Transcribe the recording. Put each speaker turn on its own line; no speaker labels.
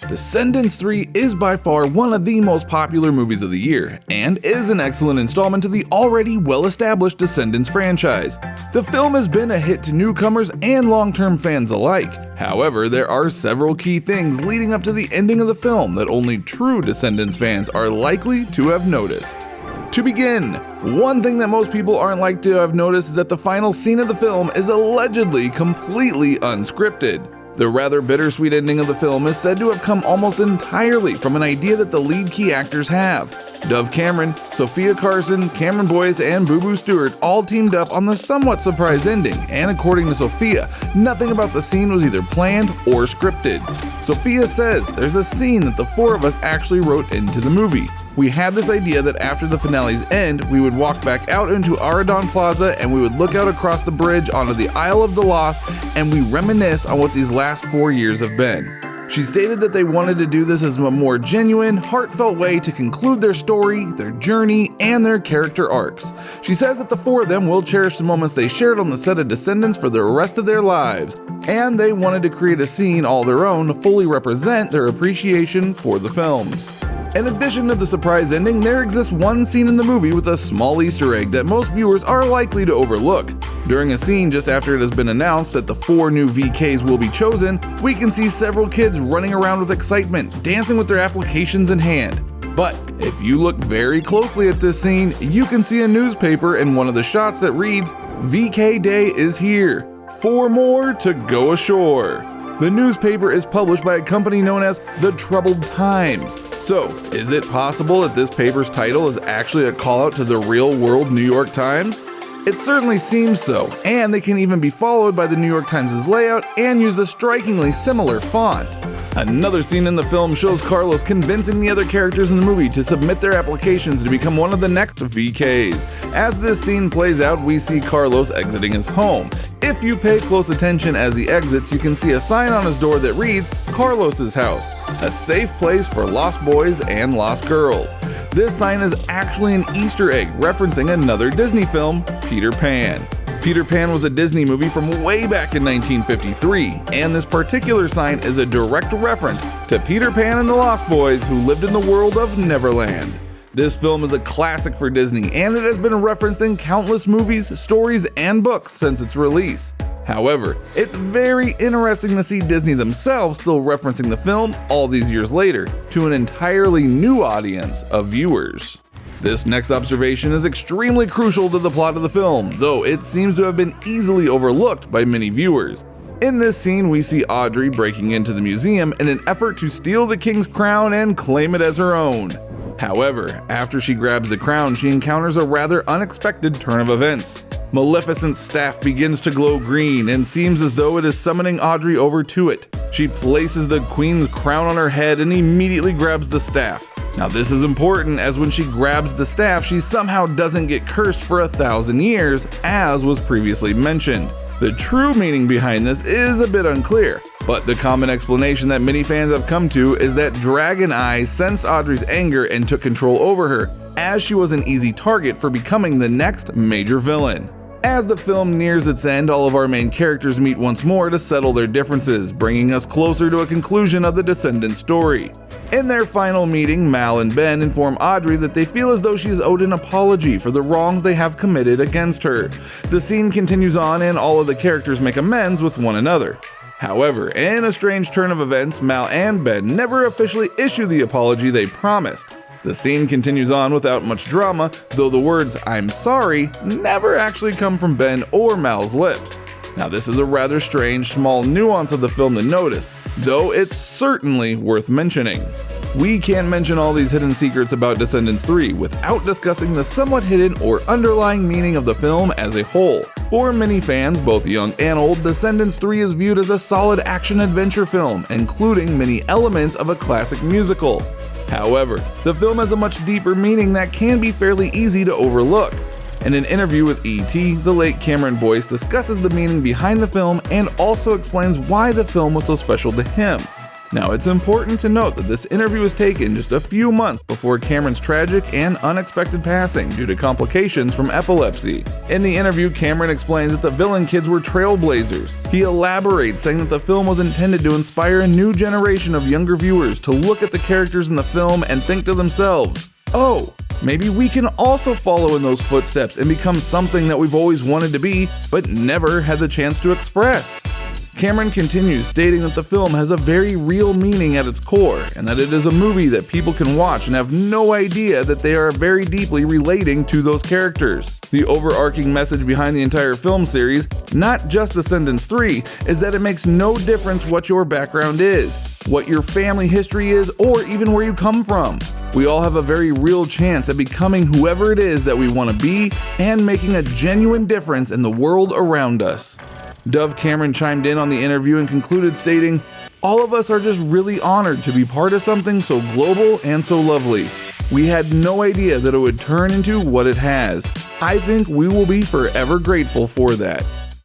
Descendants 3 is by far one of the most popular movies of the year, and is an excellent installment to the already well-established Descendants franchise. The film has been a hit to newcomers and long-term fans alike. However, there are several key things leading up to the ending of the film that only true Descendants fans are likely to have noticed. To begin, one thing that most people aren't like to have noticed is that the final scene of the film is allegedly completely unscripted. The rather bittersweet ending of the film is said to have come almost entirely from an idea that the lead key actors have. Dove Cameron, Sophia Carson, Cameron Boyce, and Boo Boo Stewart all teamed up on the somewhat surprise ending, and according to Sophia, nothing about the scene was either planned or scripted. Sophia says there's a scene that the four of us actually wrote into the movie. We had this idea that after the finale's end, we would walk back out into Aradon Plaza and we would look out across the bridge onto the Isle of the Lost and we reminisce on what these last 4 years have been. She stated that they wanted to do this as a more genuine, heartfelt way to conclude their story, their journey, and their character arcs. She says that the four of them will cherish the moments they shared on the set of Descendants for the rest of their lives, and they wanted to create a scene all their own to fully represent their appreciation for the films. In addition to the surprise ending, there exists one scene in the movie with a small Easter egg that most viewers are likely to overlook. During a scene just after it has been announced that the 4 new VKs will be chosen, we can see several kids running around with excitement, dancing with their applications in hand. But if you look very closely at this scene, you can see a newspaper in one of the shots that reads, "VK Day is here. 4 more to go ashore." The newspaper is published by a company known as The Troubled Times. So, is it possible that this paper's title is actually a call out to the real-world New York Times? It certainly seems so, and they can even be followed by the New York Times' layout and use a strikingly similar font. Another scene in the film shows Carlos convincing the other characters in the movie to submit their applications to become one of the next VKs. As this scene plays out, we see Carlos exiting his home. If you pay close attention as he exits, you can see a sign on his door that reads, "Carlos's house, a safe place for lost boys and lost girls." This sign is actually an Easter egg referencing another Disney film, Peter Pan. Peter Pan was a Disney movie from way back in 1953, and this particular sign is a direct reference to Peter Pan and the Lost Boys who lived in the world of Neverland. This film is a classic for Disney, and it has been referenced in countless movies, stories, and books since its release. However, it's very interesting to see Disney themselves still referencing the film all these years later to an entirely new audience of viewers. This next observation is extremely crucial to the plot of the film, though it seems to have been easily overlooked by many viewers. In this scene, we see Audrey breaking into the museum in an effort to steal the king's crown and claim it as her own. However, after she grabs the crown, she encounters a rather unexpected turn of events. Maleficent's staff begins to glow green and seems as though it is summoning Audrey over to it. She places the queen's crown on her head and immediately grabs the staff. Now this is important, as when she grabs the staff, she somehow doesn't get cursed for 1,000 years, as was previously mentioned. The true meaning behind this is a bit unclear, but the common explanation that many fans have come to is that Dragon Eyes sensed Audrey's anger and took control over her, as she was an easy target for becoming the next major villain. As the film nears its end, all of our main characters meet once more to settle their differences, bringing us closer to a conclusion of the Descendants story. In their final meeting, Mal and Ben inform Audrey that they feel as though she is owed an apology for the wrongs they have committed against her. The scene continues on and all of the characters make amends with one another. However, in a strange turn of events, Mal and Ben never officially issue the apology they promised. The scene continues on without much drama, though the words "I'm sorry" never actually come from Ben or Mal's lips. Now this is a rather strange, small nuance of the film to notice, though it's certainly worth mentioning. We can't mention all these hidden secrets about Descendants 3 without discussing the somewhat hidden or underlying meaning of the film as a whole. For many fans, both young and old, Descendants 3 is viewed as a solid action-adventure film, including many elements of a classic musical. However, the film has a much deeper meaning that can be fairly easy to overlook. In an interview with E.T., the late Cameron Boyce discusses the meaning behind the film and also explains why the film was so special to him. Now, it's important to note that this interview was taken just a few months before Cameron's tragic and unexpected passing due to complications from epilepsy. In the interview, Cameron explains that the villain kids were trailblazers. He elaborates, saying that the film was intended to inspire a new generation of younger viewers to look at the characters in the film and think to themselves, "Oh, maybe we can also follow in those footsteps and become something that we've always wanted to be, but never had the chance to express." Cameron continues, stating that the film has a very real meaning at its core, and that it is a movie that people can watch and have no idea that they are very deeply relating to those characters. The overarching message behind the entire film series, not just Descendants 3, is that it makes no difference what your background is, what your family history is, or even where you come from. We all have a very real chance at becoming whoever it is that we want to be and making a genuine difference in the world around us. Dove Cameron chimed in on the interview and concluded, stating, "All of us are just really honored to be part of something so global and so lovely. We had no idea that it would turn into what it has. I think we will be forever grateful for that."